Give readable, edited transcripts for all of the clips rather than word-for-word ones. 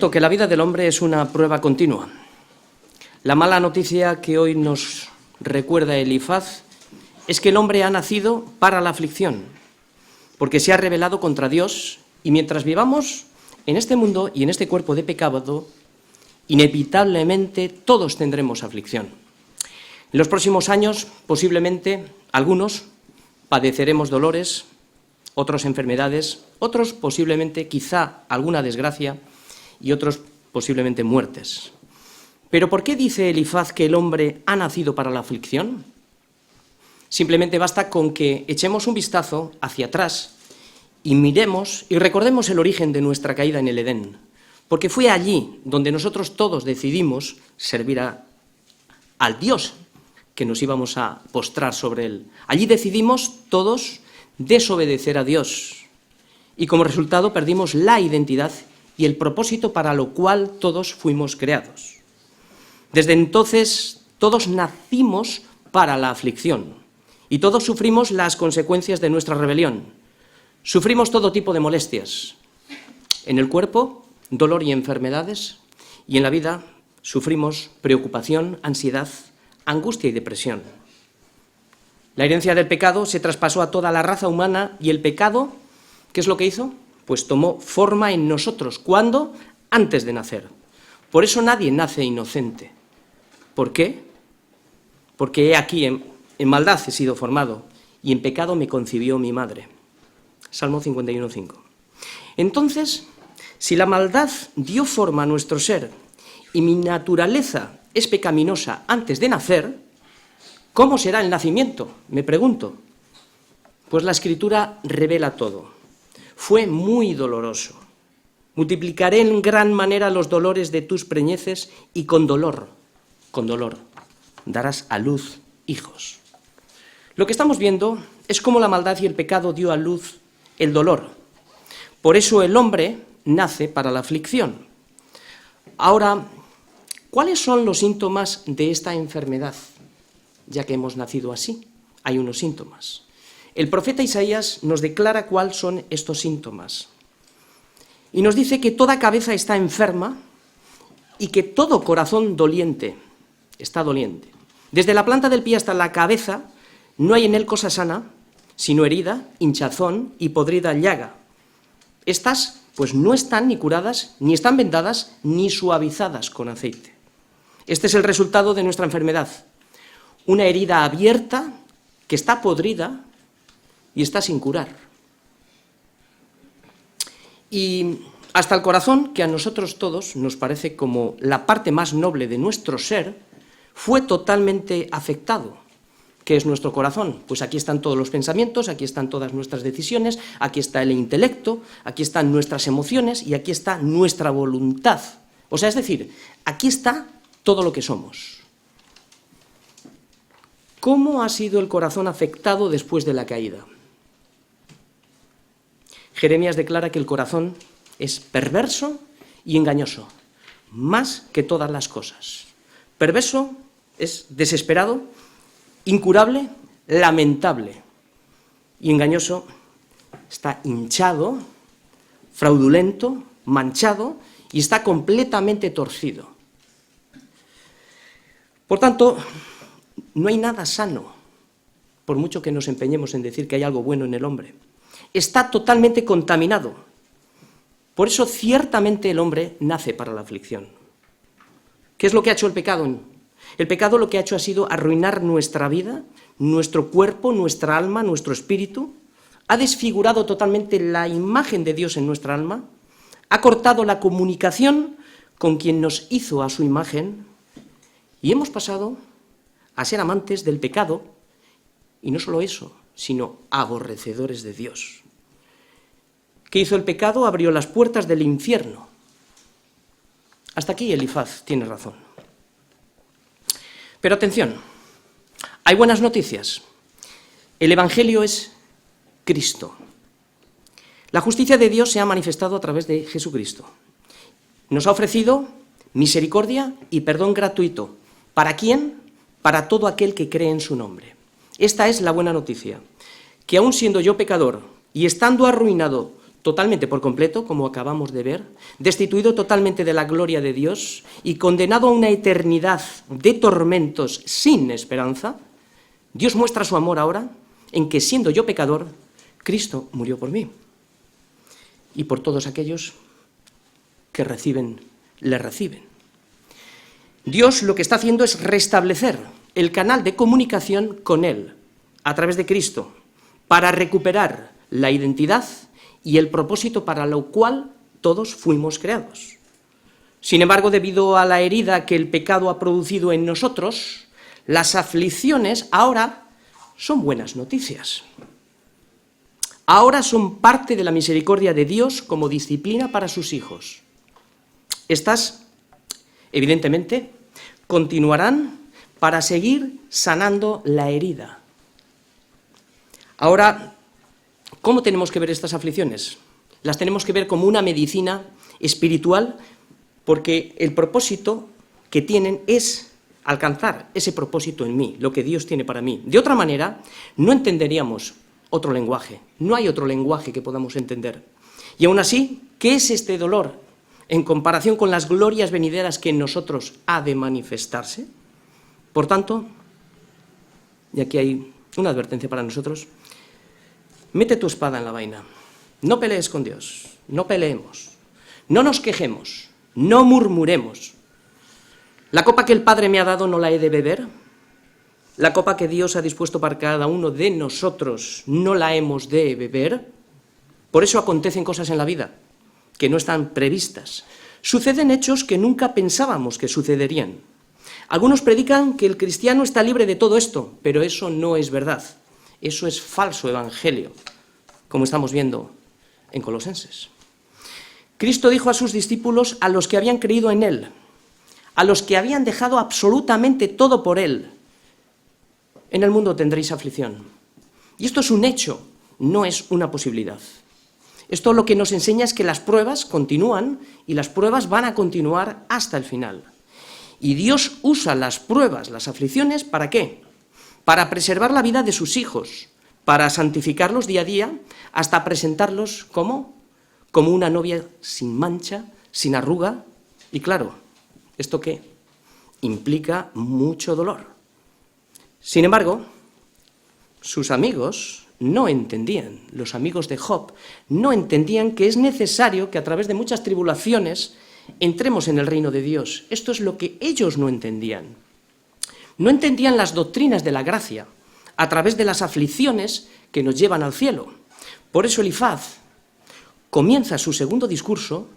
cierto que la vida del hombre es una prueba continua. La mala noticia que hoy nos recuerda Elifaz es que el hombre ha nacido para la aflicción, porque se ha rebelado contra Dios, y mientras vivamos en este mundo y en este cuerpo de pecado, inevitablemente todos tendremos aflicción. En los próximos años, posiblemente, algunos padeceremos dolores, otros enfermedades, otros posiblemente, quizá, alguna desgracia, y otros posiblemente muertes. ¿Pero por qué dice Elifaz que el hombre ha nacido para la aflicción? Simplemente basta con que echemos un vistazo hacia atrás y miremos y recordemos el origen de nuestra caída en el Edén, porque fue allí donde nosotros todos decidimos servir al Dios que nos íbamos a postrar sobre él. Allí decidimos todos desobedecer a Dios y como resultado perdimos la identidad y el propósito para lo cual todos fuimos creados. Desde entonces todos nacimos para la aflicción y todos sufrimos las consecuencias de nuestra rebelión. Sufrimos todo tipo de molestias. En el cuerpo, dolor y enfermedades, y en la vida sufrimos preocupación, ansiedad, angustia y depresión. La herencia del pecado se traspasó a toda la raza humana y el pecado, ¿qué es lo que hizo? Pues tomó forma en nosotros. ¿Cuándo? Antes de nacer. Por eso nadie nace inocente. ¿Por qué? Porque he aquí en maldad he sido formado y en pecado me concibió mi madre. Salmo 51:5. Entonces, si la maldad dio forma a nuestro ser y mi naturaleza es pecaminosa antes de nacer, ¿cómo será el nacimiento? Me pregunto. Pues la Escritura revela todo. Fue muy doloroso. Multiplicaré en gran manera los dolores de tus preñeces y con dolor, darás a luz hijos. Lo que estamos viendo es cómo la maldad y el pecado dio a luz el dolor. Por eso el hombre nace para la aflicción. Ahora, ¿cuáles son los síntomas de esta enfermedad? Ya que hemos nacido así, hay unos síntomas. El profeta Isaías nos declara cuáles son estos síntomas. Y nos dice que toda cabeza está enferma y que todo corazón doliente está doliente. Desde la planta del pie hasta la cabeza no hay en él cosa sana, sino herida, hinchazón y podrida llaga. Estas, pues no están ni curadas, ni están vendadas, ni suavizadas con aceite. Este es el resultado de nuestra enfermedad. Una herida abierta que está podrida y está sin curar. Y hasta el corazón, que a nosotros todos nos parece como la parte más noble de nuestro ser, fue totalmente afectado. ¿Qué es nuestro corazón? Pues aquí están todos los pensamientos, aquí están todas nuestras decisiones, aquí está el intelecto, aquí están nuestras emociones y aquí está nuestra voluntad. O sea, es decir, aquí está todo lo que somos. ¿Cómo ha sido el corazón afectado después de la caída? Jeremías declara que el corazón es perverso y engañoso, más que todas las cosas. Perverso es desesperado, incurable, lamentable. Y engañoso está hinchado, fraudulento, manchado y está completamente torcido. Por tanto, no hay nada sano, por mucho que nos empeñemos en decir que hay algo bueno en el hombre. Está totalmente contaminado. Por eso, ciertamente, el hombre nace para la aflicción. ¿Qué es lo que ha hecho el pecado? El pecado lo que ha hecho ha sido arruinar nuestra vida, nuestro cuerpo, nuestra alma, nuestro espíritu. Ha desfigurado totalmente la imagen de Dios en nuestra alma. Ha cortado la comunicación con quien nos hizo a su imagen. Y hemos pasado a ser amantes del pecado. Y no solo eso, sino aborrecedores de Dios. ¿Qué hizo el pecado? Abrió las puertas del infierno. Hasta aquí Elifaz tiene razón. Pero atención, hay buenas noticias. El Evangelio es Cristo. La justicia de Dios se ha manifestado a través de Jesucristo. Nos ha ofrecido misericordia y perdón gratuito. ¿Para quién? Para todo aquel que cree en su nombre. Esta es la buena noticia, que aun siendo yo pecador y estando arruinado totalmente por completo, como acabamos de ver, destituido totalmente de la gloria de Dios y condenado a una eternidad de tormentos sin esperanza, Dios muestra su amor ahora en que, siendo yo pecador, Cristo murió por mí y por todos aquellos que le reciben. Dios lo que está haciendo es restablecer el canal de comunicación con Él a través de Cristo para recuperar la identidad y el propósito para lo cual todos fuimos creados. Sin embargo, debido a la herida que el pecado ha producido en nosotros, las aflicciones ahora son buenas noticias. Ahora son parte de la misericordia de Dios como disciplina para sus hijos. Estas, evidentemente, continuarán para seguir sanando la herida. Ahora, ¿cómo tenemos que ver estas aflicciones? Las tenemos que ver como una medicina espiritual, porque el propósito que tienen es alcanzar ese propósito en mí, lo que Dios tiene para mí. De otra manera, no entenderíamos otro lenguaje, no hay otro lenguaje que podamos entender. Y aún así, ¿qué es este dolor en comparación con las glorias venideras que en nosotros ha de manifestarse? Por tanto, y aquí hay una advertencia para nosotros, mete tu espada en la vaina, no pelees con Dios, no peleemos, no nos quejemos, no murmuremos. La copa que el Padre me ha dado no la he de beber, la copa que Dios ha dispuesto para cada uno de nosotros no la hemos de beber. Por eso acontecen cosas en la vida que no están previstas. Suceden hechos que nunca pensábamos que sucederían. Algunos predican que el cristiano está libre de todo esto, pero eso no es verdad. Eso es falso evangelio, como estamos viendo en Colosenses. Cristo dijo a sus discípulos, a los que habían creído en Él, a los que habían dejado absolutamente todo por Él: en el mundo tendréis aflicción. Y esto es un hecho, no es una posibilidad. Esto lo que nos enseña es que las pruebas continúan y las pruebas van a continuar hasta el final. Y Dios usa las pruebas, las aflicciones, ¿para qué? Para preservar la vida de sus hijos, para santificarlos día a día, hasta presentarlos como una novia sin mancha, sin arruga. Y claro, ¿esto qué? Implica mucho dolor. Sin embargo, sus amigos no entendían, los amigos de Job no entendían que es necesario que a través de muchas tribulaciones entremos en el reino de Dios. Esto es lo que ellos no entendían. No entendían las doctrinas de la gracia a través de las aflicciones que nos llevan al cielo. Por eso Elifaz comienza su segundo discurso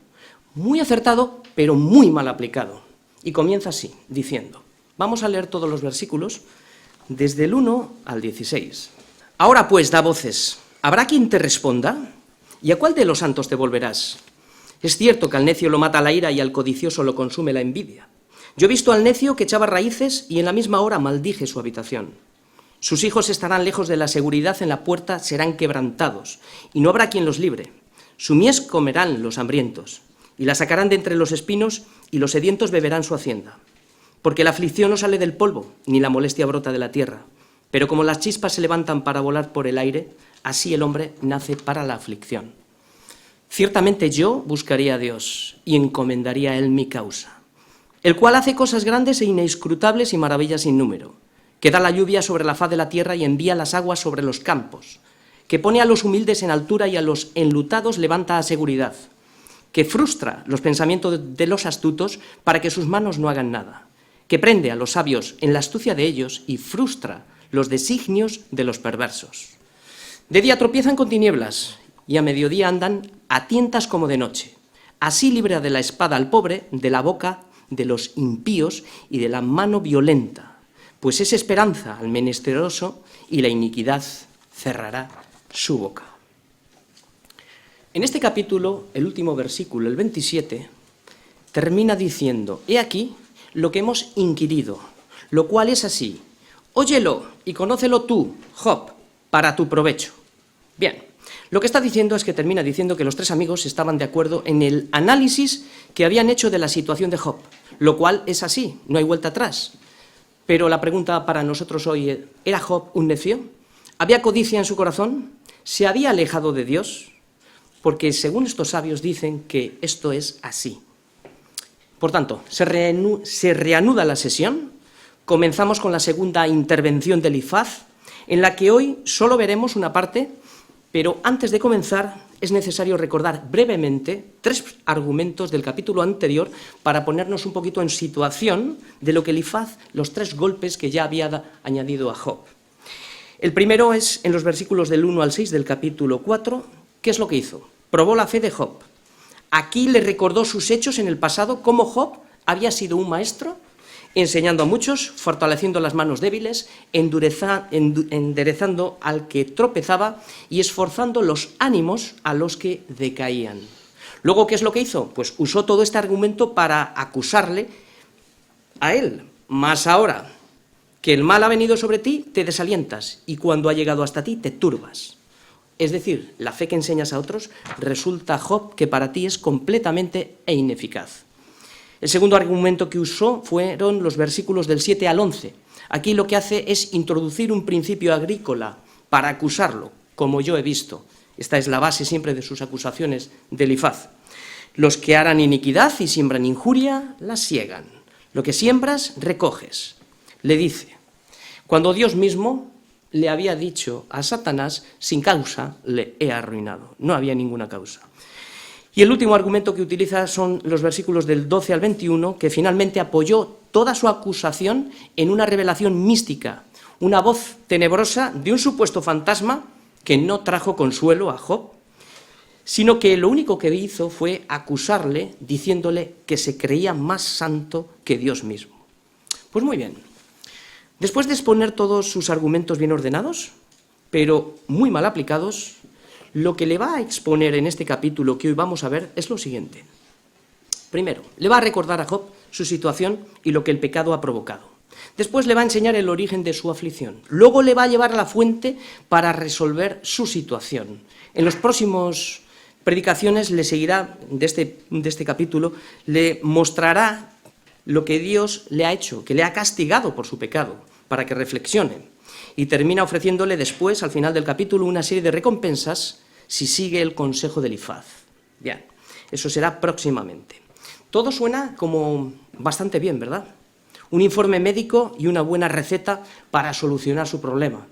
muy acertado, pero muy mal aplicado. Y comienza así, diciendo, vamos a leer todos los versículos, desde el 1 al 16. Ahora pues, da voces, ¿habrá quien te responda? ¿Y a cuál de los santos te volverás? Es cierto que al necio lo mata la ira y al codicioso lo consume la envidia. Yo he visto al necio que echaba raíces y en la misma hora maldije su habitación. Sus hijos estarán lejos de la seguridad, en la puerta serán quebrantados, y no habrá quien los libre. Su mies comerán los hambrientos, y la sacarán de entre los espinos, y los sedientos beberán su hacienda. Porque la aflicción no sale del polvo, ni la molestia brota de la tierra. Pero como las chispas se levantan para volar por el aire, así el hombre nace para la aflicción. Ciertamente yo buscaría a Dios y encomendaría a Él mi causa, el cual hace cosas grandes e inescrutables y maravillas sin número, que da la lluvia sobre la faz de la tierra y envía las aguas sobre los campos, que pone a los humildes en altura y a los enlutados levanta a seguridad, que frustra los pensamientos de los astutos para que sus manos no hagan nada, que prende a los sabios en la astucia de ellos y frustra los designios de los perversos. De día tropiezan con tinieblas y a mediodía andan a tientas como de noche. Así libra de la espada al pobre, de la boca de los impíos y de la mano violenta, pues es esperanza al menesteroso y la iniquidad cerrará su boca. En este capítulo, el último versículo, el 27, termina diciendo, he aquí lo que hemos inquirido, lo cual es así, óyelo y conócelo tú, Job, para tu provecho. Bien, lo que está diciendo es que termina diciendo que los tres amigos estaban de acuerdo en el análisis que habían hecho de la situación de Job, lo cual es así, no hay vuelta atrás. Pero la pregunta para nosotros hoy es, ¿era Job un necio? ¿Había codicia en su corazón? ¿Se había alejado de Dios? porque según estos sabios dicen que esto es así. Por tanto, se reanuda la sesión, comenzamos con la segunda intervención de Elifaz, en la que hoy solo veremos una parte, pero antes de comenzar es necesario recordar brevemente 3 argumentos del capítulo anterior para ponernos un poquito en situación de lo que Elifaz, los 3 golpes que ya había añadido a Job. El primero es en los versículos del 1 al 6 del capítulo 4. ¿Qué es lo que hizo? Probó la fe de Job. Aquí le recordó sus hechos en el pasado, cómo Job había sido un maestro, enseñando a muchos, fortaleciendo las manos débiles, enderezando al que tropezaba y esforzando los ánimos a los que decaían. Luego, ¿qué es lo que hizo? Pues usó todo este argumento para acusarle a él. Mas ahora que el mal ha venido sobre ti, te desalientas, y cuando ha llegado hasta ti, te turbas. Es decir, la fe que enseñas a otros resulta, Job, que para ti es completamente ineficaz. El segundo argumento que usó fueron los versículos del 7 al 11. Aquí lo que hace es introducir un principio agrícola para acusarlo, como yo he visto. Esta es la base siempre de sus acusaciones de Elifaz. Los que harán iniquidad y siembran injuria, la siegan. Lo que siembras, recoges. Le dice, cuando Dios mismo le había dicho a Satanás, sin causa le he arruinado. No había ninguna causa. Y el último argumento que utiliza son los versículos del 12 al 21, que finalmente apoyó toda su acusación en una revelación mística, una voz tenebrosa de un supuesto fantasma que no trajo consuelo a Job, sino que lo único que hizo fue acusarle, diciéndole que se creía más santo que Dios mismo. Pues muy bien. Después de exponer todos sus argumentos bien ordenados, pero muy mal aplicados, lo que le va a exponer en este capítulo que hoy vamos a ver es lo siguiente. Primero, le va a recordar a Job su situación y lo que el pecado ha provocado. Después le va a enseñar el origen de su aflicción. Luego le va a llevar a la fuente para resolver su situación. En los próximos predicaciones le seguirá de este capítulo, le mostrará lo que Dios le ha hecho, que le ha castigado por su pecado, para que reflexione. Y termina ofreciéndole después, al final del capítulo, una serie de recompensas si sigue el consejo de Elifaz. Bien, eso será próximamente. Todo suena como bastante bien, ¿verdad? Un informe médico y una buena receta para solucionar su problema.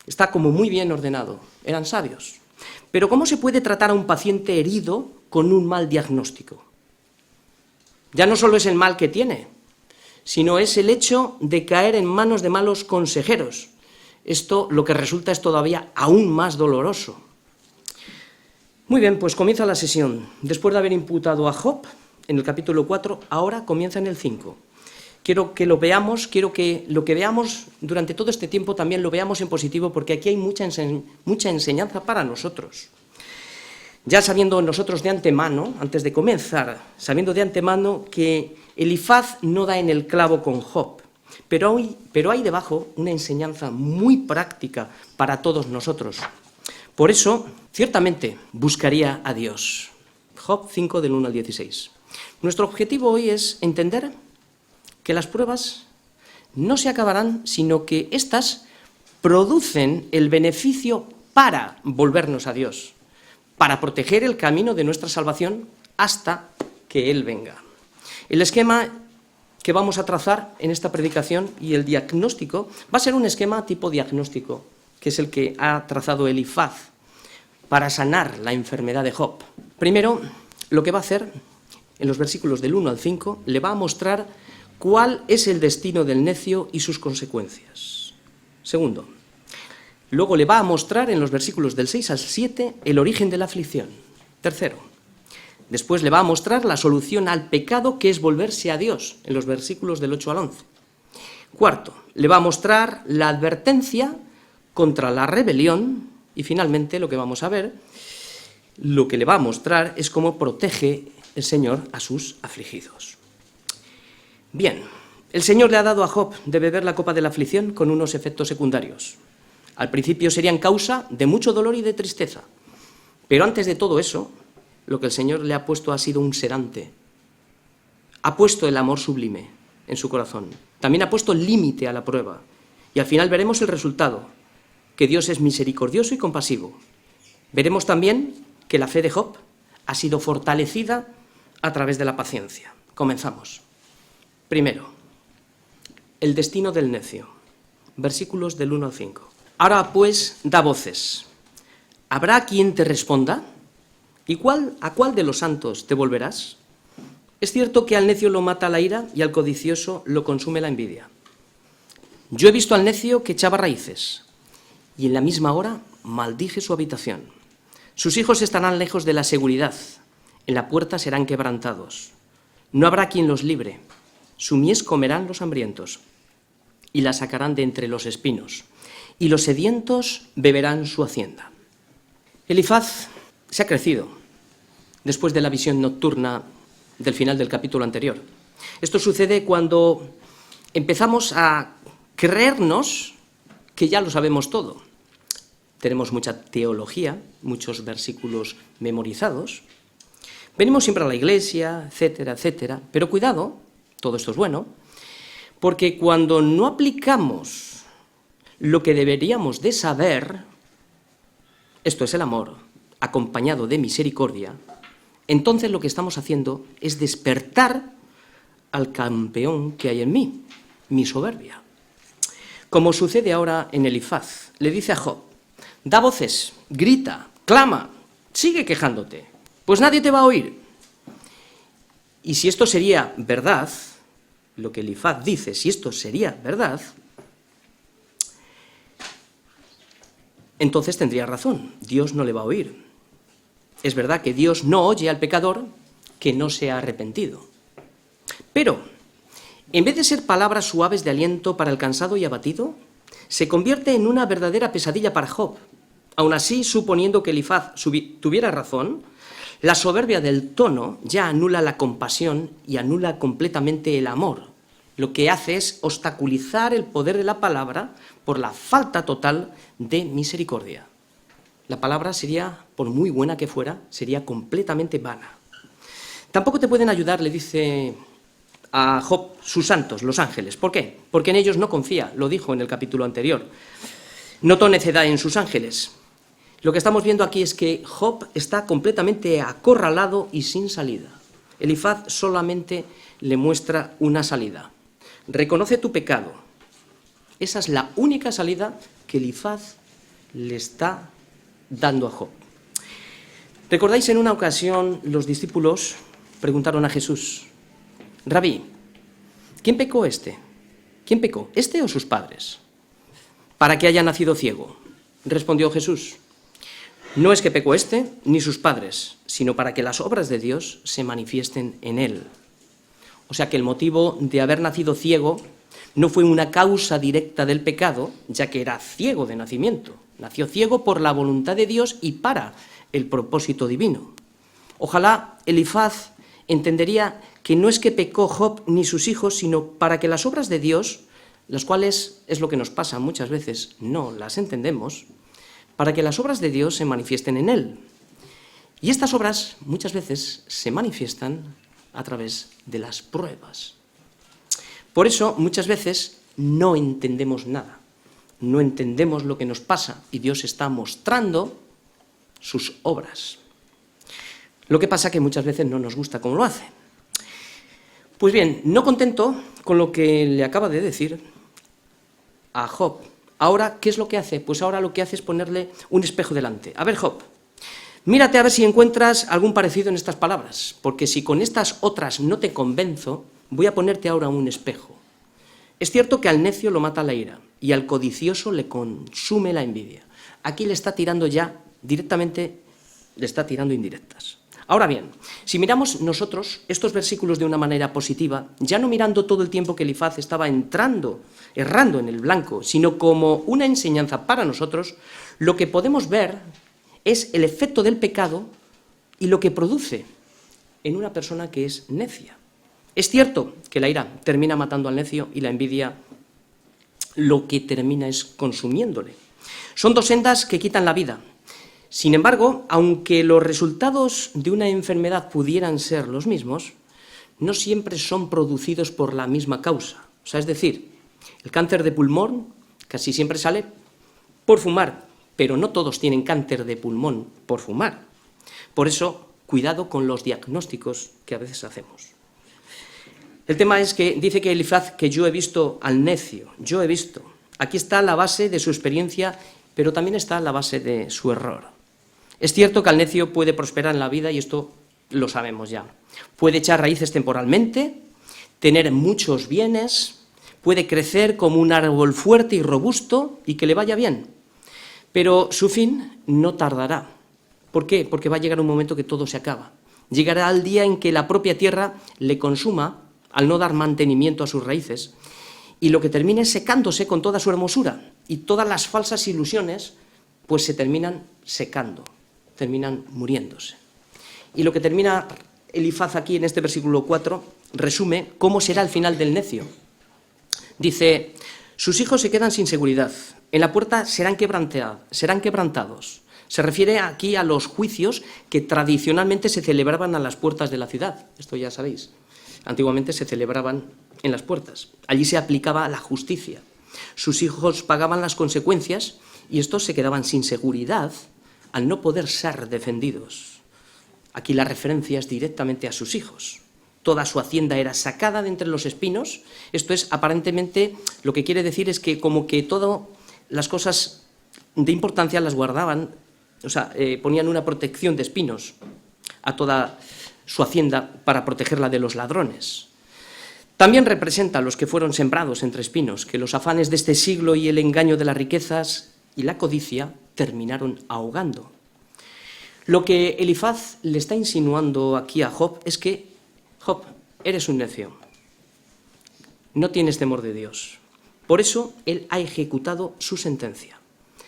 Está como muy bien ordenado. Eran sabios. Pero ¿cómo se puede tratar a un paciente herido con un mal diagnóstico? Ya no solo es el mal que tiene, sino es el hecho de caer en manos de malos consejeros. Esto lo que resulta es todavía aún más doloroso. Muy bien, pues comienza la sesión. Después de haber imputado a Job en el capítulo 4, ahora comienza en el 5. Quiero que lo veamos, quiero que lo que veamos durante todo este tiempo también lo veamos en positivo, porque aquí hay mucha enseñanza para nosotros. Ya sabiendo nosotros de antemano, antes de comenzar, sabiendo de antemano que Elifaz no da en el clavo con Job, pero hay debajo una enseñanza muy práctica para todos nosotros. Por eso, ciertamente, buscaría a Dios. Job 5, del 1 al 16. Nuestro objetivo hoy es entender que las pruebas no se acabarán, sino que éstas producen el beneficio para volvernos a Dios, para proteger el camino de nuestra salvación hasta que Él venga. El esquema que vamos a trazar en esta predicación y el diagnóstico va a ser un esquema tipo diagnóstico, que es el que ha trazado Elifaz para sanar la enfermedad de Job. Primero, lo que va a hacer en los versículos del 1 al 5, le va a mostrar cuál es el destino del necio y sus consecuencias. Segundo, luego le va a mostrar en los versículos del 6 al 7 el origen de la aflicción. Tercero, después le va a mostrar la solución al pecado, que es volverse a Dios, en los versículos del 8 al 11. Cuarto, le va a mostrar la advertencia contra la rebelión. Y finalmente lo que vamos a ver, lo que le va a mostrar es cómo protege el Señor a sus afligidos. Bien, el Señor le ha dado a Job de beber la copa de la aflicción con unos efectos secundarios. Al principio serían causa de mucho dolor y de tristeza, pero antes de todo eso, lo que el Señor le ha puesto ha sido un sedante. Ha puesto el amor sublime en su corazón. También ha puesto límite a la prueba. Y al final veremos el resultado, que Dios es misericordioso y compasivo. Veremos también que la fe de Job ha sido fortalecida a través de la paciencia. Comenzamos. Primero, el destino del necio. Versículos del 1 al 5. Ahora pues, da voces. ¿Habrá quien te responda? ¿Y a cuál de los santos te volverás? Es cierto que al necio lo mata la ira y al codicioso lo consume la envidia. Yo he visto al necio que echaba raíces y en la misma hora maldije su habitación. Sus hijos estarán lejos de la seguridad, en la puerta serán quebrantados. No habrá quien los libre, su mies comerán los hambrientos y la sacarán de entre los espinos, y los sedientos beberán su hacienda. Elifaz se ha crecido después de la visión nocturna del final del capítulo anterior. Esto sucede cuando empezamos a creernos que ya lo sabemos todo. Tenemos mucha teología, muchos versículos memorizados, venimos siempre a la iglesia, etcétera, etcétera, pero cuidado, todo esto es bueno, porque cuando no aplicamos lo que deberíamos de saber, esto es el amor, acompañado de misericordia, entonces lo que estamos haciendo es despertar al campeón que hay en mí, mi soberbia. Como sucede ahora en Elifaz, le dice a Job, da voces, grita, clama, sigue quejándote, pues nadie te va a oír. Y si esto sería verdad, lo que Elifaz dice, si esto sería verdad, entonces tendría razón, Dios no le va a oír. Es verdad que Dios no oye al pecador que no se ha arrepentido. Pero, en vez de ser palabras suaves de aliento para el cansado y abatido, se convierte en una verdadera pesadilla para Job. Aún así, suponiendo que Elifaz tuviera razón, la soberbia del tono ya anula la compasión y anula completamente el amor. Lo que hace es obstaculizar el poder de la palabra por la falta total de misericordia. La palabra sería, por muy buena que fuera, sería completamente vana. Tampoco te pueden ayudar, le dice a Job, sus santos, los ángeles. ¿Por qué? Porque en ellos no confía, lo dijo en el capítulo anterior. Notó necedad en sus ángeles. Lo que estamos viendo aquí es que Job está completamente acorralado y sin salida. Elifaz solamente le muestra una salida. Reconoce tu pecado. Esa es la única salida que Elifaz le está dando a Job. ¿Recordáis en una ocasión los discípulos preguntaron a Jesús, Rabí, ¿quién pecó ¿Quién pecó, este o sus padres? Para que haya nacido ciego. Respondió Jesús, no es que pecó este ni sus padres, sino para que las obras de Dios se manifiesten en él. O sea que el motivo de haber nacido ciego no fue una causa directa del pecado, ya que era ciego de nacimiento. Nació ciego por la voluntad de Dios y para el propósito divino. Ojalá Elifaz entendería que no es que pecó Job ni sus hijos, sino para que las obras de Dios, las cuales es lo que nos pasa muchas veces, no las entendemos, para que las obras de Dios se manifiesten en él. Y estas obras muchas veces se manifiestan a través de las pruebas. Por eso muchas veces no entendemos nada. No entendemos lo que nos pasa y Dios está mostrando sus obras. Lo que pasa que muchas veces no nos gusta cómo lo hace. Pues bien, no contento con lo que le acaba de decir a Job, ahora, ¿qué es lo que hace? Pues ahora lo que hace es ponerle un espejo delante. A ver, Job, mírate a ver si encuentras algún parecido en estas palabras, porque si con estas otras no te convenzo, voy a ponerte ahora un espejo. Es cierto que al necio lo mata la ira y al codicioso le consume la envidia. Aquí le está tirando ya directamente, le está tirando indirectas. Ahora bien, si miramos nosotros estos versículos de una manera positiva, ya no mirando todo el tiempo que Elifaz estaba errando en el blanco, sino como una enseñanza para nosotros, lo que podemos ver es el efecto del pecado y lo que produce en una persona que es necia. Es cierto que la ira termina matando al necio y la envidia lo que termina es consumiéndole. Son dos sendas que quitan la vida. Sin embargo, aunque los resultados de una enfermedad pudieran ser los mismos, no siempre son producidos por la misma causa. O sea, es decir, el cáncer de pulmón casi siempre sale por fumar, pero no todos tienen cáncer de pulmón por fumar. Por eso, cuidado con los diagnósticos que a veces hacemos. El tema es que dice que Elifaz que yo he visto al necio, yo he visto. Aquí está la base de su experiencia, pero también está la base de su error. Es cierto que al necio puede prosperar en la vida y esto lo sabemos ya. Puede echar raíces temporalmente, tener muchos bienes, puede crecer como un árbol fuerte y robusto y que le vaya bien. Pero su fin no tardará. ¿Por qué? Porque va a llegar un momento que todo se acaba. Llegará el día en que la propia tierra le consuma al no dar mantenimiento a sus raíces y lo que termine es secándose con toda su hermosura y todas las falsas ilusiones pues se terminan secando, terminan muriéndose. Y lo que termina Elifaz aquí en este versículo 4 resume cómo será el final del necio. Dice, sus hijos se quedan sin seguridad, en la puerta serán quebrantados. Se refiere aquí a los juicios que tradicionalmente se celebraban a las puertas de la ciudad. Esto ya sabéis. Antiguamente se celebraban en las puertas. Allí se aplicaba la justicia. Sus hijos pagaban las consecuencias y estos se quedaban sin seguridad al no poder ser defendidos. Aquí la referencia es directamente a sus hijos. Toda su hacienda era sacada de entre los espinos. Esto es, aparentemente, lo que quiere decir es que como que todas las cosas de importancia las guardaban, o sea, ponían una protección de espinos a toda su hacienda para protegerla de los ladrones. También representa a los que fueron sembrados entre espinos, que los afanes de este siglo y el engaño de las riquezas y la codicia terminaron ahogando. Lo que Elifaz le está insinuando aquí a Job es que, Job, eres un necio, no tienes temor de Dios. Por eso él ha ejecutado su sentencia.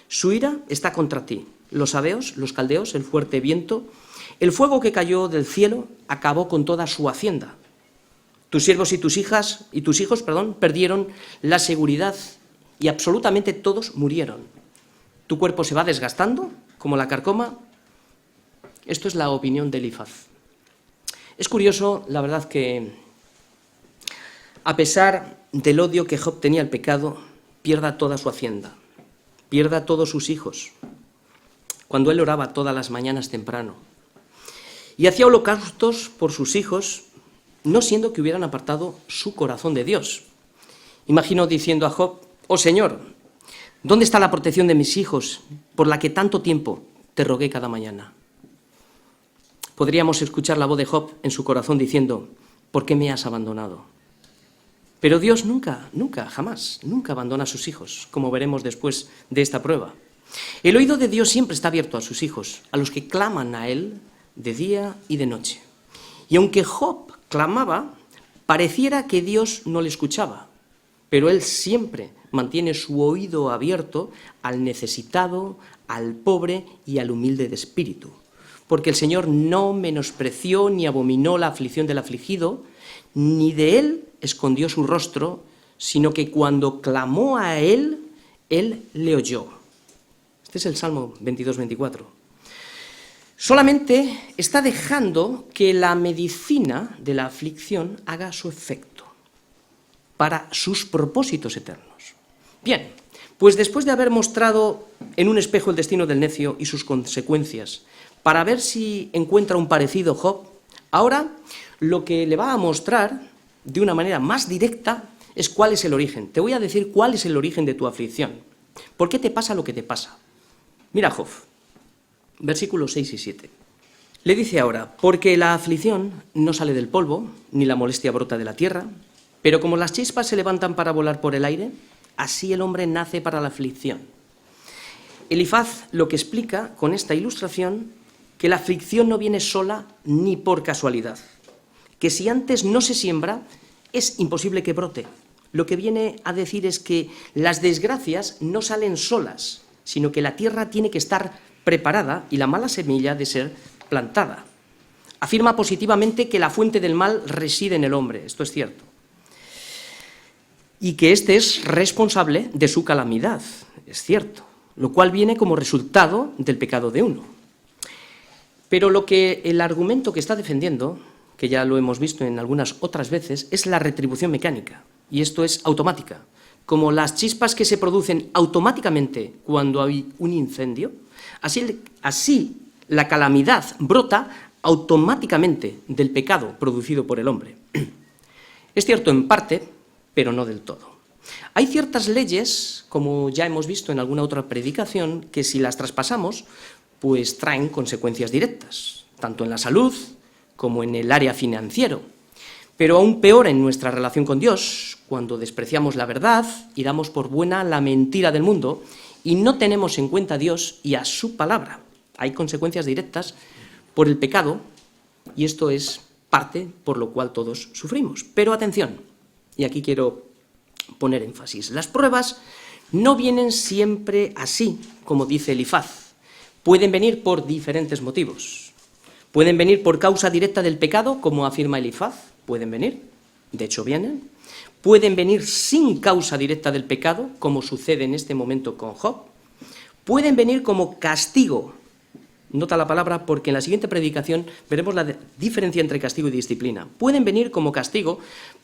Su ira está contra ti. Los sabeos, los caldeos, el fuerte viento, el fuego que cayó del cielo acabó con toda su hacienda. Tus siervos y tus hijos, perdieron la seguridad y absolutamente todos murieron. Tu cuerpo se va desgastando como la carcoma. Esto es la opinión de Elifaz. Es curioso, la verdad, que a pesar del odio que Job tenía al pecado, pierda toda su hacienda, pierda todos sus hijos. Cuando él oraba todas las mañanas temprano y hacía holocaustos por sus hijos, no siendo que hubieran apartado su corazón de Dios. Imagino diciendo a Job, oh Señor, ¿dónde está la protección de mis hijos por la que tanto tiempo te rogué cada mañana? Podríamos escuchar la voz de Job en su corazón diciendo, ¿por qué me has abandonado? Pero Dios nunca abandona a sus hijos, como veremos después de esta prueba. El oído de Dios siempre está abierto a sus hijos, a los que claman a Él de día y de noche. Y aunque Job clamaba, pareciera que Dios no le escuchaba, pero Él siempre mantiene su oído abierto al necesitado, al pobre y al humilde de espíritu. Porque el Señor no menospreció ni abominó la aflicción del afligido, ni de Él escondió su rostro, sino que cuando clamó a Él, Él le oyó. Este es el Salmo 22-24. Solamente está dejando que la medicina de la aflicción haga su efecto para sus propósitos eternos. Bien, pues después de haber mostrado en un espejo el destino del necio y sus consecuencias, para ver si encuentra un parecido Job, ahora lo que le va a mostrar de una manera más directa es cuál es el origen. Te voy a decir cuál es el origen de tu aflicción. ¿Por qué te pasa lo que te pasa? Mira Job, versículos 6 y 7. Le dice ahora, porque la aflicción no sale del polvo, ni la molestia brota de la tierra, pero como las chispas se levantan para volar por el aire, así el hombre nace para la aflicción. Elifaz lo que explica con esta ilustración, que la aflicción no viene sola ni por casualidad, que si antes no se siembra, es imposible que brote. Lo que viene a decir es que las desgracias no salen solas, sino que la tierra tiene que estar preparada y la mala semilla de ser plantada. Afirma positivamente que la fuente del mal reside en el hombre, esto es cierto, y que éste es responsable de su calamidad, es cierto, lo cual viene como resultado del pecado de uno. Pero lo que el argumento que está defendiendo, que ya lo hemos visto en algunas otras veces, es la retribución mecánica, y esto es automática. Como las chispas que se producen automáticamente cuando hay un incendio, así La calamidad brota automáticamente del pecado producido por el hombre. Es cierto en parte, pero no del todo. Hay ciertas leyes, como ya hemos visto en alguna otra predicación, que si las traspasamos, pues traen consecuencias directas, tanto en la salud como en el área financiero. Pero aún peor en nuestra relación con Dios, cuando despreciamos la verdad y damos por buena la mentira del mundo y no tenemos en cuenta a Dios y a su palabra. Hay consecuencias directas por el pecado y esto es parte por lo cual todos sufrimos. Pero atención, y aquí quiero poner énfasis, las pruebas no vienen siempre así, como dice Elifaz. Pueden venir por diferentes motivos. Pueden venir por causa directa del pecado, como afirma Elifaz, pueden venir, de hecho vienen. Pueden venir sin causa directa del pecado, como sucede en este momento con Job. Pueden venir como castigo. Nota la palabra porque en la siguiente predicación veremos la diferencia entre castigo y disciplina. Pueden venir como castigo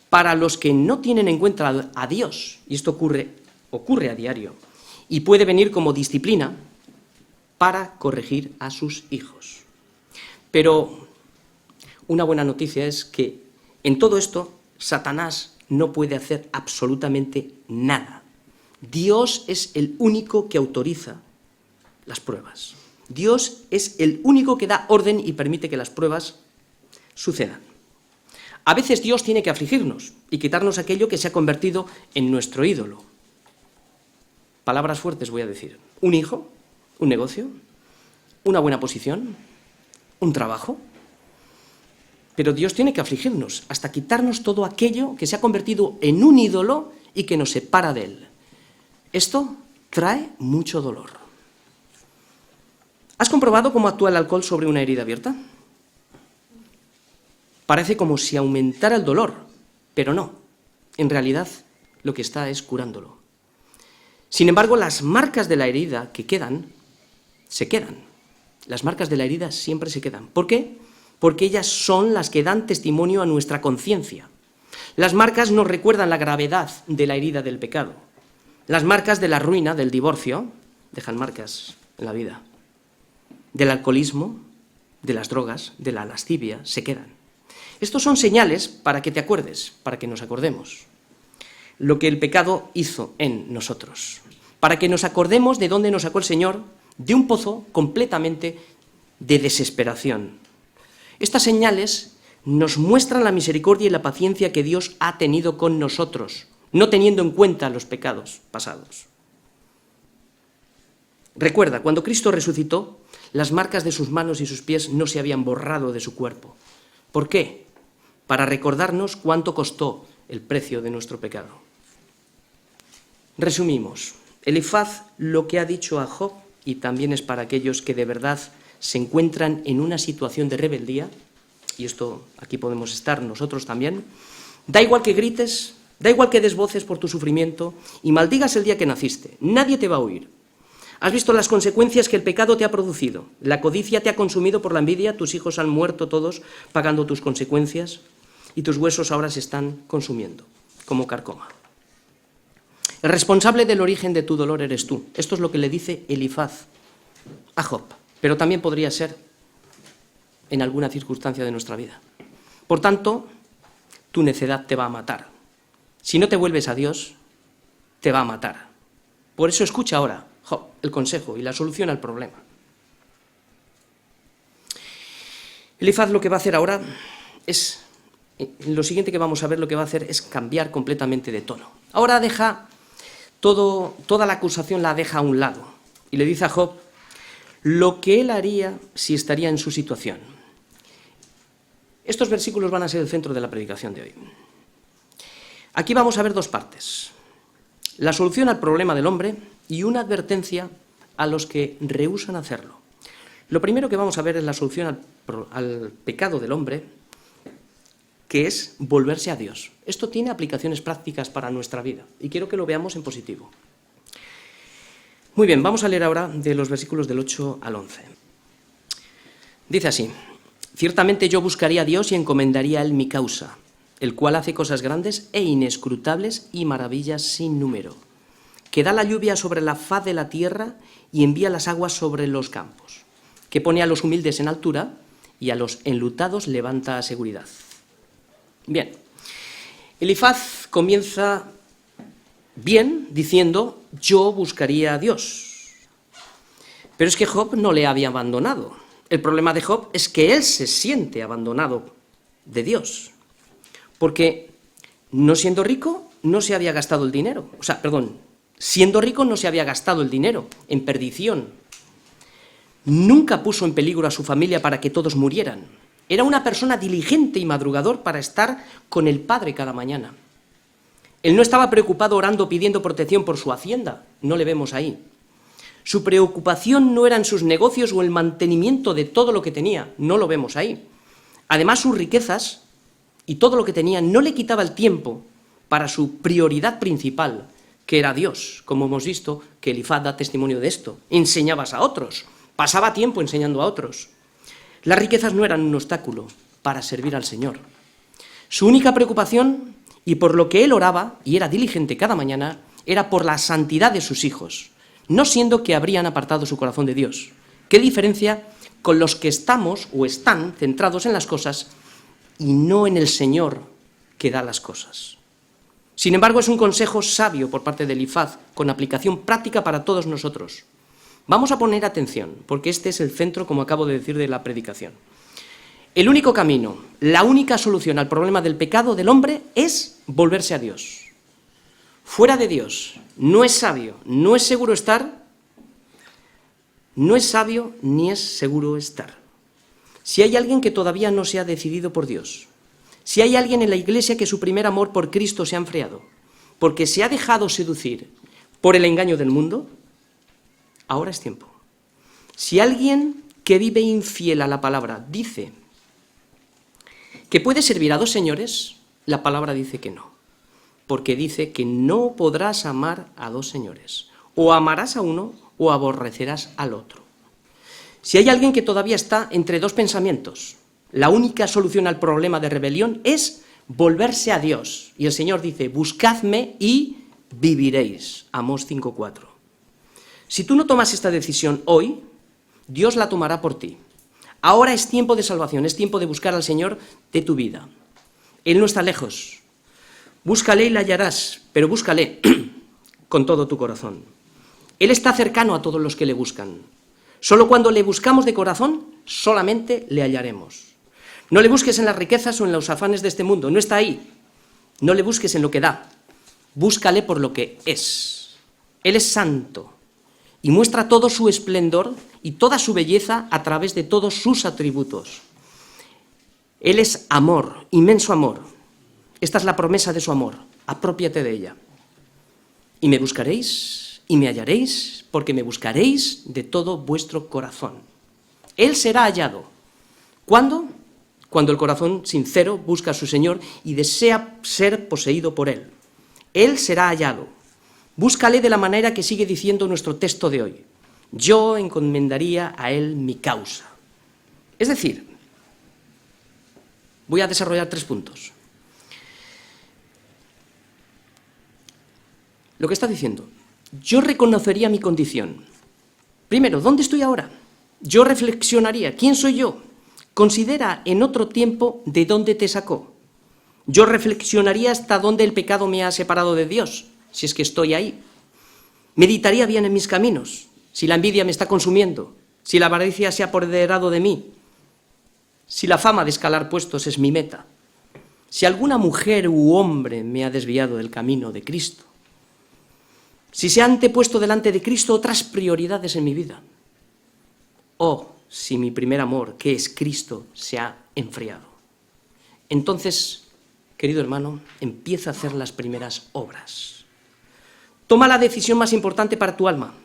para los que no tienen en cuenta a Dios, y esto ocurre a diario. Y puede venir como disciplina para corregir a sus hijos. Pero una buena noticia es que en todo esto Satanás no puede hacer absolutamente nada. Dios es el único que autoriza las pruebas. Dios es el único que da orden y permite que las pruebas sucedan. A veces Dios tiene que afligirnos y quitarnos aquello que se ha convertido en nuestro ídolo. Palabras fuertes voy a decir. Un hijo, un negocio, una buena posición, un trabajo. Pero Dios tiene que afligirnos hasta quitarnos todo aquello que se ha convertido en un ídolo y que nos separa de Él. Esto trae mucho dolor. ¿Has comprobado cómo actúa el alcohol sobre una herida abierta? Parece como si aumentara el dolor, pero no. En realidad, lo que está es curándolo. Sin embargo, las marcas de la herida que quedan, se quedan. Las marcas de la herida siempre se quedan. ¿Por qué? Porque ellas son las que dan testimonio a nuestra conciencia. Las marcas nos recuerdan la gravedad de la herida del pecado. Las marcas de la ruina, del divorcio, dejan marcas en la vida. Del alcoholismo, de las drogas, de la lascivia, se quedan. Estos son señales para que te acuerdes, para que nos acordemos lo que el pecado hizo en nosotros, para que nos acordemos de dónde nos sacó el Señor, de un pozo completamente de desesperación. Estas señales nos muestran la misericordia y la paciencia que Dios ha tenido con nosotros, no teniendo en cuenta los pecados pasados. Recuerda, cuando Cristo resucitó, las marcas de sus manos y sus pies no se habían borrado de su cuerpo. ¿Por qué? Para recordarnos cuánto costó el precio de nuestro pecado. Resumimos, Elifaz lo que ha dicho a Job, y también es para aquellos que de verdad se encuentran en una situación de rebeldía, y esto aquí podemos estar nosotros también, da igual que grites, da igual que des voces por tu sufrimiento y maldigas el día que naciste, nadie te va a oír. Has visto las consecuencias que el pecado te ha producido, la codicia te ha consumido por la envidia, tus hijos han muerto todos pagando tus consecuencias y tus huesos ahora se están consumiendo como carcoma. El responsable del origen de tu dolor eres tú. Esto es lo que le dice Elifaz a Job, pero también podría ser en alguna circunstancia de nuestra vida. Por tanto, tu necedad te va a matar. Si no te vuelves a Dios, te va a matar. Por eso escucha ahora, Job, el consejo y la solución al problema. Elifaz lo que va a hacer ahora es, lo siguiente que vamos a ver lo que va a hacer es cambiar completamente de tono. Ahora deja toda la acusación la deja a un lado y le dice a Job lo que él haría si estaría en su situación. Estos versículos van a ser el centro de la predicación de hoy. Aquí vamos a ver dos partes. La solución al problema del hombre y una advertencia a los que rehúsan hacerlo. Lo primero que vamos a ver es la solución al pecado del hombre, que es volverse a Dios. Esto tiene aplicaciones prácticas para nuestra vida y quiero que lo veamos en positivo. Muy bien, vamos a leer ahora de los versículos del 8 al 11. Dice así: ciertamente yo buscaría a Dios y encomendaría a Él mi causa, el cual hace cosas grandes e inescrutables y maravillas sin número, que da la lluvia sobre la faz de la tierra y envía las aguas sobre los campos, que pone a los humildes en altura y a los enlutados levanta a seguridad. Bien, Elifaz comienza bien diciendo: yo buscaría a Dios. Pero es que Job no le había abandonado. El problema de Job es que él se siente abandonado de Dios, porque no siendo rico no se había gastado el dinero. Siendo rico no se había gastado el dinero en perdición. Nunca puso en peligro a su familia para que todos murieran. Era una persona diligente y madrugador para estar con el Padre cada mañana. Él no estaba preocupado orando pidiendo protección por su hacienda, no le vemos ahí. Su preocupación no eran sus negocios o el mantenimiento de todo lo que tenía, no lo vemos ahí. Además, sus riquezas y todo lo que tenía no le quitaba el tiempo para su prioridad principal, que era Dios, como hemos visto que Elifaz da testimonio de esto. Enseñabas a otros, pasaba tiempo enseñando a otros. Las riquezas no eran un obstáculo para servir al Señor. Su única preocupación, y por lo que él oraba, y era diligente cada mañana, era por la santidad de sus hijos, no siendo que habrían apartado su corazón de Dios. ¿Qué diferencia con los que estamos o están centrados en las cosas y no en el Señor que da las cosas? Sin embargo, es un consejo sabio por parte de Elifaz, con aplicación práctica para todos nosotros. Vamos a poner atención, porque este es el centro, como acabo de decir, de la predicación. El único camino, la única solución al problema del pecado del hombre es volverse a Dios. Fuera de Dios no es sabio, no es seguro estar, no es sabio ni es seguro estar. Si hay alguien que todavía no se ha decidido por Dios, si hay alguien en la Iglesia que su primer amor por Cristo se ha enfriado, porque se ha dejado seducir por el engaño del mundo, ahora es tiempo. Si alguien que vive infiel a la palabra dice que puede servir a dos señores, la palabra dice que no, porque dice que no podrás amar a dos señores. O amarás a uno o aborrecerás al otro. Si hay alguien que todavía está entre dos pensamientos, la única solución al problema de rebelión es volverse a Dios. Y el Señor dice: buscadme y viviréis. Amós 5:4. Si tú no tomas esta decisión hoy, Dios la tomará por ti. Ahora es tiempo de salvación, es tiempo de buscar al Señor de tu vida. Él no está lejos. Búscale y le hallarás, pero búscale con todo tu corazón. Él está cercano a todos los que le buscan. Solo cuando le buscamos de corazón, solamente le hallaremos. No le busques en las riquezas o en los afanes de este mundo, no está ahí. No le busques en lo que da, búscale por lo que es. Él es santo y muestra todo su esplendor y toda su belleza a través de todos sus atributos. Él es amor, inmenso amor. Esta es la promesa de su amor, aprópiate de ella. Y me buscaréis y me hallaréis, porque me buscaréis de todo vuestro corazón. Él será hallado. ¿Cuándo? Cuando el corazón sincero busca a su Señor y desea ser poseído por Él. Él será hallado. Búscale de la manera que sigue diciendo nuestro texto de hoy. Yo encomendaría a Él mi causa. Es decir, voy a desarrollar 3 puntos. Lo que está diciendo: yo reconocería mi condición. Primero, ¿dónde estoy ahora? Yo reflexionaría, ¿quién soy yo? Considera en otro tiempo de dónde te sacó. Yo reflexionaría hasta dónde el pecado me ha separado de Dios, si es que estoy ahí. Meditaría bien en mis caminos, si la envidia me está consumiendo, si la avaricia se ha apoderado de mí, si la fama de escalar puestos es mi meta, si alguna mujer u hombre me ha desviado del camino de Cristo, si se han antepuesto delante de Cristo otras prioridades en mi vida, o si mi primer amor, que es Cristo, se ha enfriado. Entonces, querido hermano, empieza a hacer las primeras obras. Toma la decisión más importante para tu alma.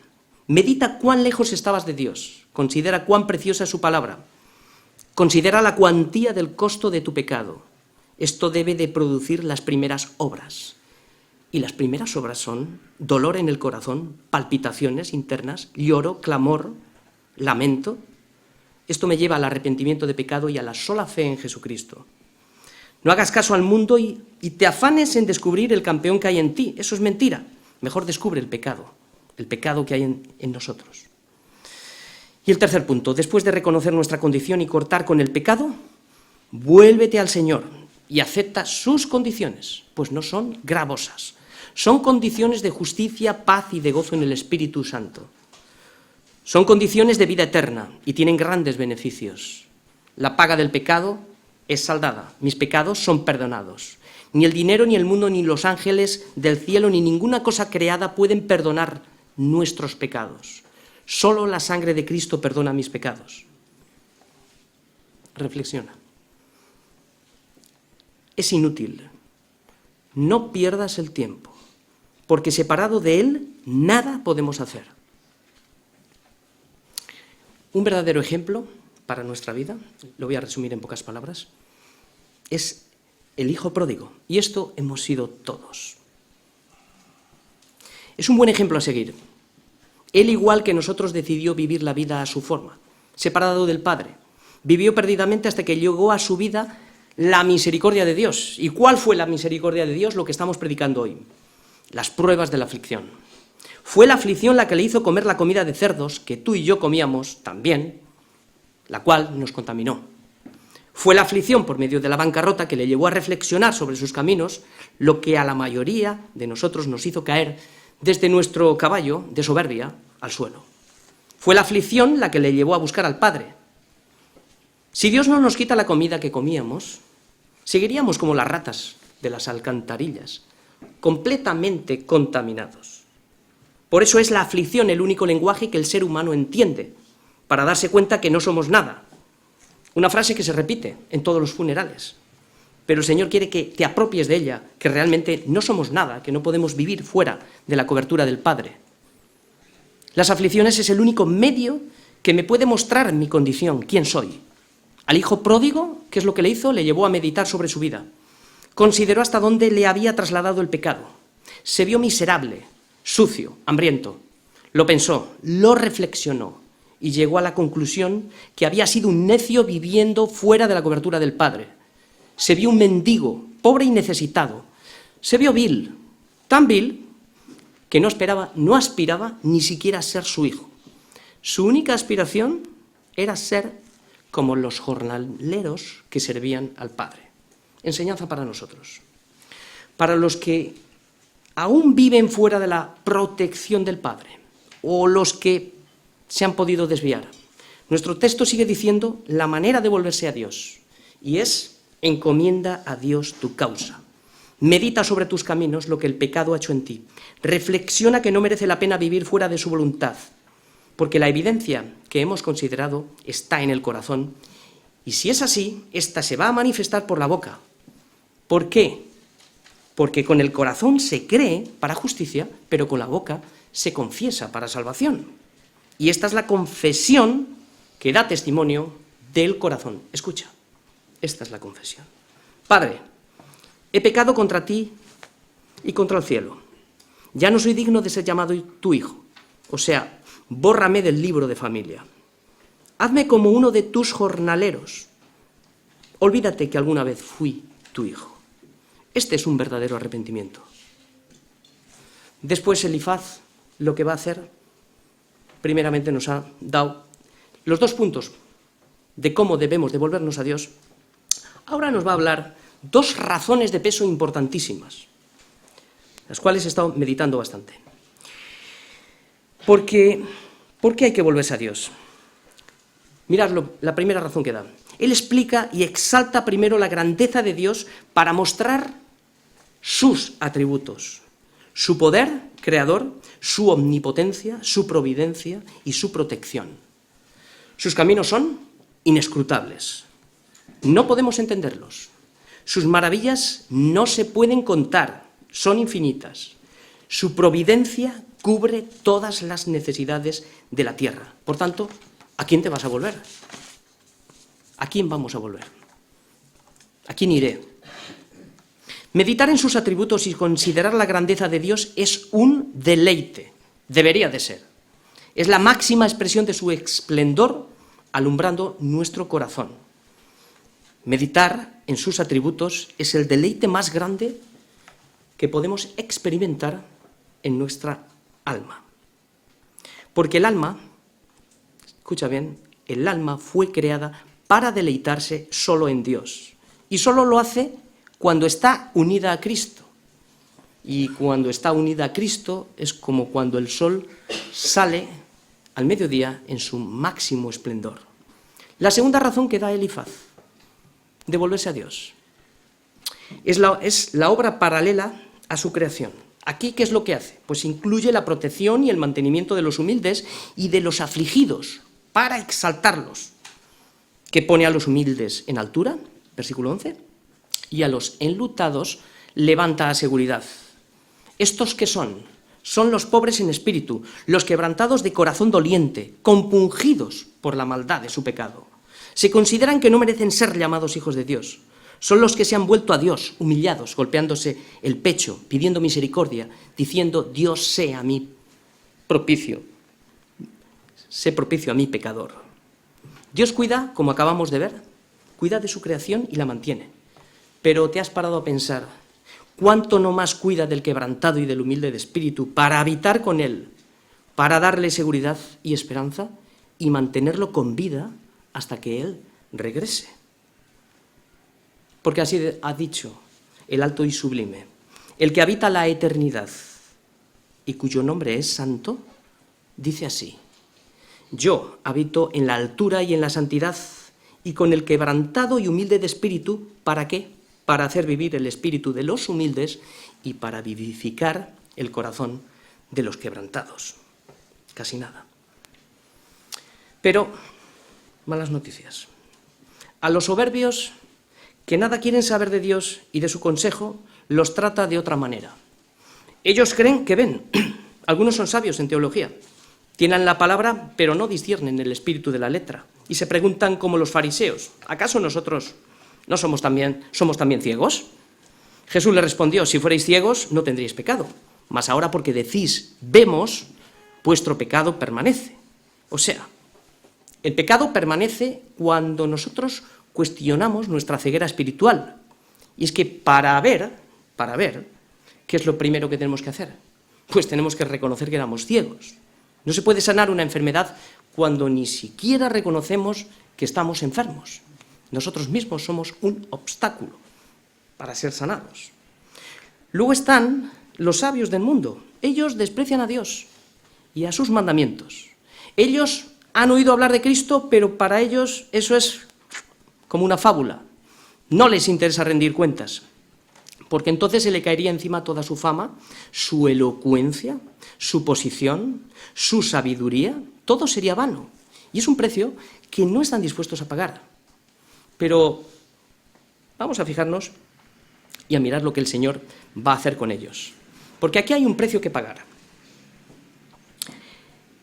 Medita cuán lejos estabas de Dios. Considera cuán preciosa es su palabra. Considera la cuantía del costo de tu pecado. Esto debe de producir las primeras obras. Y las primeras obras son dolor en el corazón, palpitaciones internas, lloro, clamor, lamento. Esto me lleva al arrepentimiento de pecado y a la sola fe en Jesucristo. No hagas caso al mundo y te afanes en descubrir el campeón que hay en ti. Eso es mentira. Mejor descubre el pecado que hay en nosotros. Y el tercer punto, después de reconocer nuestra condición y cortar con el pecado, vuélvete al Señor y acepta sus condiciones, pues no son gravosas. Son condiciones de justicia, paz y de gozo en el Espíritu Santo. Son condiciones de vida eterna y tienen grandes beneficios. La paga del pecado es saldada, mis pecados son perdonados. Ni el dinero, ni el mundo, ni los ángeles del cielo, ni ninguna cosa creada pueden perdonar nuestros pecados. Solo la sangre de Cristo perdona mis pecados. Reflexiona. Es inútil. No pierdas el tiempo, porque separado de Él, nada podemos hacer. Un verdadero ejemplo para nuestra vida, lo voy a resumir en pocas palabras, es el hijo pródigo. Y esto hemos sido todos. Es un buen ejemplo a seguir. Él, igual que nosotros, decidió vivir la vida a su forma, separado del Padre. Vivió perdidamente hasta que llegó a su vida la misericordia de Dios. ¿Y cuál fue la misericordia de Dios? Lo que estamos predicando hoy. Las pruebas de la aflicción. Fue la aflicción la que le hizo comer la comida de cerdos que tú y yo comíamos también, la cual nos contaminó. Fue la aflicción por medio de la bancarrota que le llevó a reflexionar sobre sus caminos, lo que a la mayoría de nosotros nos hizo caer desde nuestro caballo de soberbia al suelo. Fue la aflicción la que le llevó a buscar al Padre. Si Dios no nos quita la comida que comíamos, seguiríamos como las ratas de las alcantarillas, completamente contaminados. Por eso es la aflicción el único lenguaje que el ser humano entiende, para darse cuenta que no somos nada. Una frase que se repite en todos los funerales. Pero el Señor quiere que te apropies de ella, que realmente no somos nada, que no podemos vivir fuera de la cobertura del Padre. Las aflicciones es el único medio que me puede mostrar mi condición, quién soy. Al hijo pródigo, ¿qué es lo que le hizo? Le llevó a meditar sobre su vida. Consideró hasta dónde le había trasladado el pecado. Se vio miserable, sucio, hambriento. Lo pensó, lo reflexionó y llegó a la conclusión que había sido un necio viviendo fuera de la cobertura del Padre. Se vio un mendigo, pobre y necesitado. Se vio vil, tan vil que no aspiraba ni siquiera a ser su hijo. Su única aspiración era ser como los jornaleros que servían al Padre. Enseñanza para nosotros. Para los que aún viven fuera de la protección del Padre, o los que se han podido desviar. Nuestro texto sigue diciendo la manera de volverse a Dios, y es: encomienda a Dios tu causa. Medita sobre tus caminos lo que el pecado ha hecho en ti. Reflexiona que no merece la pena vivir fuera de su voluntad, porque la evidencia que hemos considerado está en el corazón, y si es así, ésta se va a manifestar por la boca. ¿Por qué? Porque con el corazón se cree para justicia, pero con la boca se confiesa para salvación. Y esta es la confesión que da testimonio del corazón. Escucha, esta es la confesión. Padre, he pecado contra ti y contra el cielo. Ya no soy digno de ser llamado tu hijo. O sea, bórrame del libro de familia. Hazme como uno de tus jornaleros. Olvídate que alguna vez fui tu hijo. Este es un verdadero arrepentimiento. Después Elifaz lo que va a hacer, primeramente nos ha dado los 2 puntos de cómo debemos devolvernos a Dios. Ahora nos va a hablar 2 razones de peso importantísimas, las cuales he estado meditando bastante. ¿Por qué hay que volverse a Dios? Miradlo, la primera razón que da. Él explica y exalta primero la grandeza de Dios para mostrar sus atributos, su poder creador, su omnipotencia, su providencia y su protección. Sus caminos son inescrutables. No podemos entenderlos. Sus maravillas no se pueden contar, son infinitas. Su providencia cubre todas las necesidades de la tierra. Por tanto, ¿a quién te vas a volver? ¿A quién vamos a volver? ¿A quién iré? Meditar en sus atributos y considerar la grandeza de Dios es un deleite. Debería de ser. Es la máxima expresión de su esplendor alumbrando nuestro corazón. Meditar en sus atributos es el deleite más grande que podemos experimentar en nuestra alma. Porque el alma escucha bien, el alma fue creada para deleitarse solo en Dios. Y solo lo hace cuando está unida a Cristo. Y cuando está unida a Cristo es como cuando el sol sale al mediodía en su máximo esplendor. La segunda razón que da Elifaz de volverse a Dios es la obra paralela a su creación. Aquí, ¿qué es lo que hace? Pues incluye la protección y el mantenimiento de los humildes y de los afligidos, para exaltarlos, que pone a los humildes en altura, versículo 11, y a los enlutados levanta a seguridad. ¿Estos qué son? Son los pobres en espíritu, los quebrantados de corazón doliente, compungidos por la maldad de su pecado. Se consideran que no merecen ser llamados hijos de Dios. Son los que se han vuelto a Dios, humillados, golpeándose el pecho, pidiendo misericordia, diciendo: Dios sea a mí propicio, sé propicio a mí pecador. Dios cuida, como acabamos de ver, cuida de su creación y la mantiene. Pero ¿te has parado a pensar cuánto no más cuida del quebrantado y del humilde de espíritu para habitar con él, para darle seguridad y esperanza y mantenerlo con vida hasta que él regrese? Porque así ha dicho el alto y sublime: el que habita la eternidad y cuyo nombre es santo, dice así: yo habito en la altura y en la santidad, y con el quebrantado y humilde de espíritu, ¿para qué? Para hacer vivir el espíritu de los humildes y para vivificar el corazón de los quebrantados. Casi nada. Pero, malas noticias. A los soberbios, que nada quieren saber de Dios y de su consejo, los trata de otra manera. Ellos creen que ven. Algunos son sabios en teología. Tienen la palabra, pero no disciernen el espíritu de la letra. Y se preguntan como los fariseos: ¿acaso nosotros no somos también ciegos? Jesús le respondió: si fuerais ciegos, no tendríais pecado. Mas ahora, porque decís vemos, vuestro pecado permanece. O sea, el pecado permanece cuando nosotros cuestionamos nuestra ceguera espiritual. Y es que para ver, ¿qué es lo primero que tenemos que hacer? Pues tenemos que reconocer que éramos ciegos. No se puede sanar una enfermedad cuando ni siquiera reconocemos que estamos enfermos. Nosotros mismos somos un obstáculo para ser sanados. Luego están los sabios del mundo. Ellos desprecian a Dios y a sus mandamientos. Ellos han oído hablar de Cristo, pero para ellos eso es como una fábula. No les interesa rendir cuentas, porque entonces se le caería encima toda su fama, su elocuencia, su posición, su sabiduría. Todo sería vano. Y es un precio que no están dispuestos a pagar. Pero vamos a fijarnos y a mirar lo que el Señor va a hacer con ellos. Porque aquí hay un precio que pagar.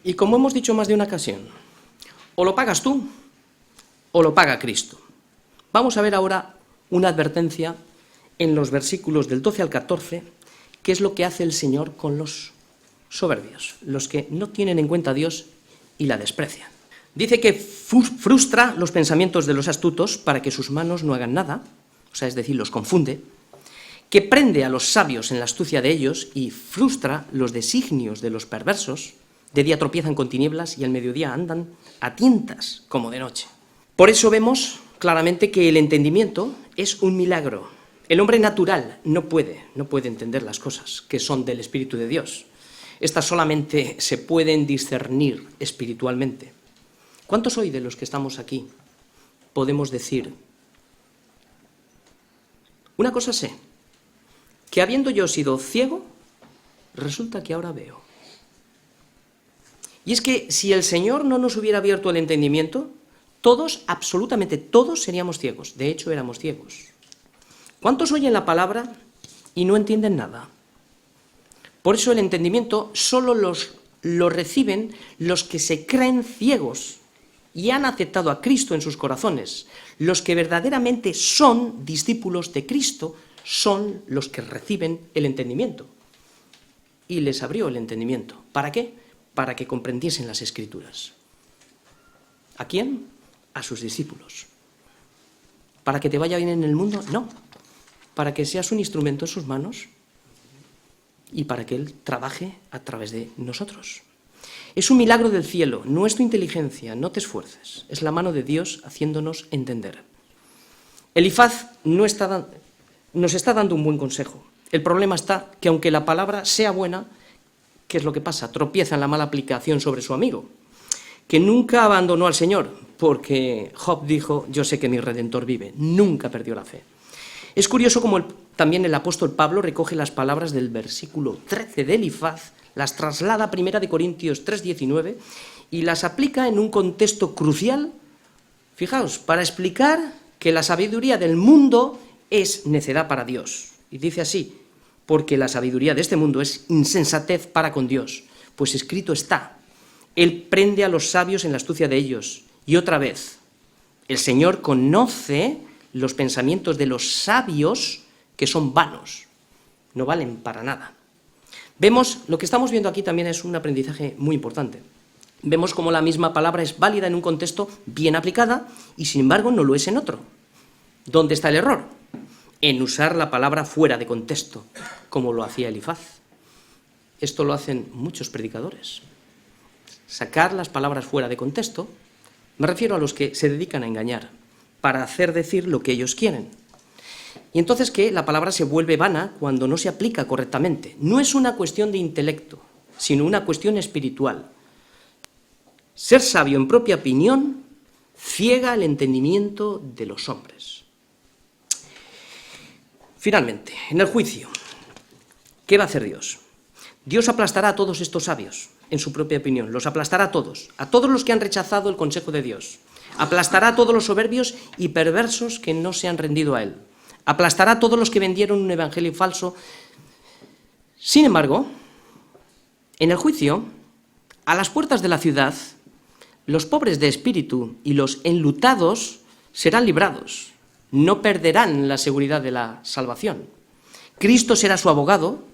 Y como hemos dicho más de una ocasión, o lo pagas tú o lo paga Cristo. Vamos a ver ahora una advertencia en los versículos del 12 al 14, que es lo que hace el Señor con los soberbios, los que no tienen en cuenta a Dios y la desprecian. Dice que frustra los pensamientos de los astutos para que sus manos no hagan nada, o sea, es decir, los confunde, que prende a los sabios en la astucia de ellos y frustra los designios de los perversos. De día tropiezan con tinieblas y al mediodía andan a tientas como de noche. Por eso vemos claramente que el entendimiento es un milagro. El hombre natural no puede entender las cosas que son del Espíritu de Dios. Estas solamente se pueden discernir espiritualmente. ¿Cuántos hoy de los que estamos aquí podemos decir: una cosa sé, que habiendo yo sido ciego, resulta que ahora veo? Y es que si el Señor no nos hubiera abierto el entendimiento, todos, absolutamente todos, seríamos ciegos. De hecho, éramos ciegos. ¿Cuántos oyen la palabra y no entienden nada? Por eso el entendimiento solo lo reciben los que se creen ciegos y han aceptado a Cristo en sus corazones. Los que verdaderamente son discípulos de Cristo son los que reciben el entendimiento. Y les abrió el entendimiento. ¿Para qué? Para que comprendiesen las Escrituras. ¿A quién? A sus discípulos. ¿Para que te vaya bien en el mundo? No. Para que seas un instrumento en sus manos y para que Él trabaje a través de nosotros. Es un milagro del cielo, no es tu inteligencia, no te esfuerces, es la mano de Dios haciéndonos entender. Elifaz nos está dando un buen consejo. El problema está que aunque la palabra sea buena, ¿qué es lo que pasa? Tropieza en la mala aplicación sobre su amigo, que nunca abandonó al Señor, porque Job dijo, yo sé que mi Redentor vive, nunca perdió la fe. Es curioso como también el apóstol Pablo recoge las palabras del versículo 13 de Elifaz, las traslada a 1 Corintios 3:19 y las aplica en un contexto crucial, fijaos, para explicar que la sabiduría del mundo es necedad para Dios. Y dice así, porque la sabiduría de este mundo es insensatez para con Dios, pues escrito está, Él prende a los sabios en la astucia de ellos. Y otra vez, el Señor conoce los pensamientos de los sabios que son vanos, no valen para nada. Vemos, lo que estamos viendo aquí también es un aprendizaje muy importante. Vemos cómo la misma palabra es válida en un contexto bien aplicada y sin embargo no lo es en otro. ¿Dónde está el error? En usar la palabra fuera de contexto, como lo hacía Elifaz. Esto lo hacen muchos predicadores. Sacar las palabras fuera de contexto, me refiero a los que se dedican a engañar, para hacer decir lo que ellos quieren. Y entonces que la palabra se vuelve vana cuando no se aplica correctamente. No es una cuestión de intelecto, sino una cuestión espiritual. Ser sabio en propia opinión ciega el entendimiento de los hombres. Finalmente, en el juicio, ¿qué va a hacer Dios? Dios aplastará a todos estos sabios, en su propia opinión, los aplastará a todos los que han rechazado el consejo de Dios. Aplastará a todos los soberbios y perversos que no se han rendido a Él. Aplastará a todos los que vendieron un evangelio falso. Sin embargo, en el juicio, a las puertas de la ciudad, los pobres de espíritu y los enlutados serán librados. No perderán la seguridad de la salvación. Cristo será su abogado,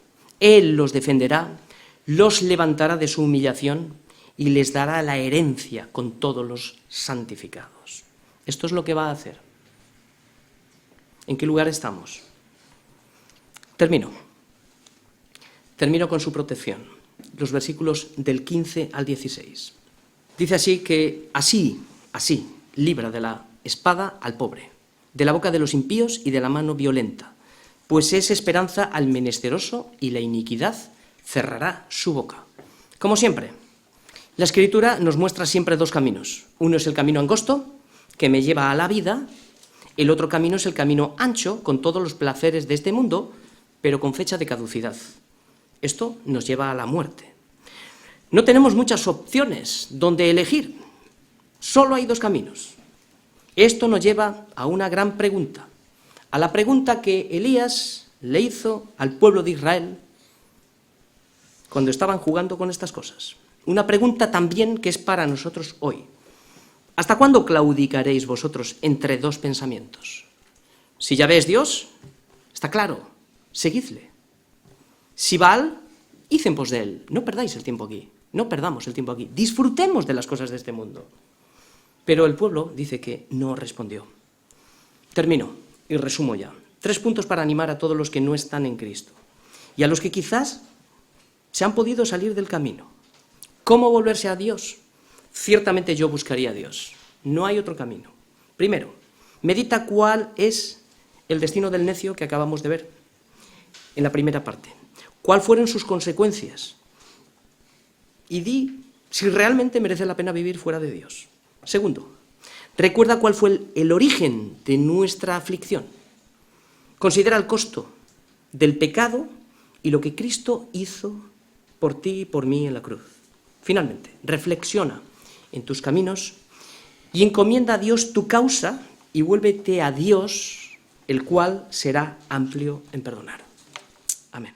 Él los defenderá, los levantará de su humillación y les dará la herencia con todos los santificados. Esto es lo que va a hacer. ¿En qué lugar estamos? Termino con su protección. Los versículos del 15 al 16. Dice así que así, libra de la espada al pobre, de la boca de los impíos y de la mano violenta, pues es esperanza al menesteroso y la iniquidad cerrará su boca. Como siempre, la Escritura nos muestra siempre dos caminos. Uno es el camino angosto, que me lleva a la vida. El otro camino es el camino ancho, con todos los placeres de este mundo, pero con fecha de caducidad. Esto nos lleva a la muerte. No tenemos muchas opciones donde elegir. Solo hay dos caminos. Esto nos lleva a una gran pregunta. A la pregunta que Elías le hizo al pueblo de Israel cuando estaban jugando con estas cosas. Una pregunta también que es para nosotros hoy. ¿Hasta cuándo claudicaréis vosotros entre dos pensamientos? Si Yahvé es Dios, está claro, seguidle. Si Baal, id en pos de él. No perdáis el tiempo aquí, no perdamos el tiempo aquí. Disfrutemos de las cosas de este mundo. Pero el pueblo dice que no respondió. Termino y resumo ya. 3 puntos para animar a todos los que no están en Cristo y a los que quizás se han podido salir del camino. ¿Cómo volverse a Dios? Ciertamente yo buscaría a Dios. No hay otro camino. Primero, medita cuál es el destino del necio que acabamos de ver en la primera parte. ¿Cuáles fueron sus consecuencias? Y di si realmente merece la pena vivir fuera de Dios. Segundo, recuerda cuál fue el origen de nuestra aflicción. Considera el costo del pecado y lo que Cristo hizo por ti y por mí en la cruz. Finalmente, reflexiona en tus caminos y encomienda a Dios tu causa y vuélvete a Dios, el cual será amplio en perdonar. Amén.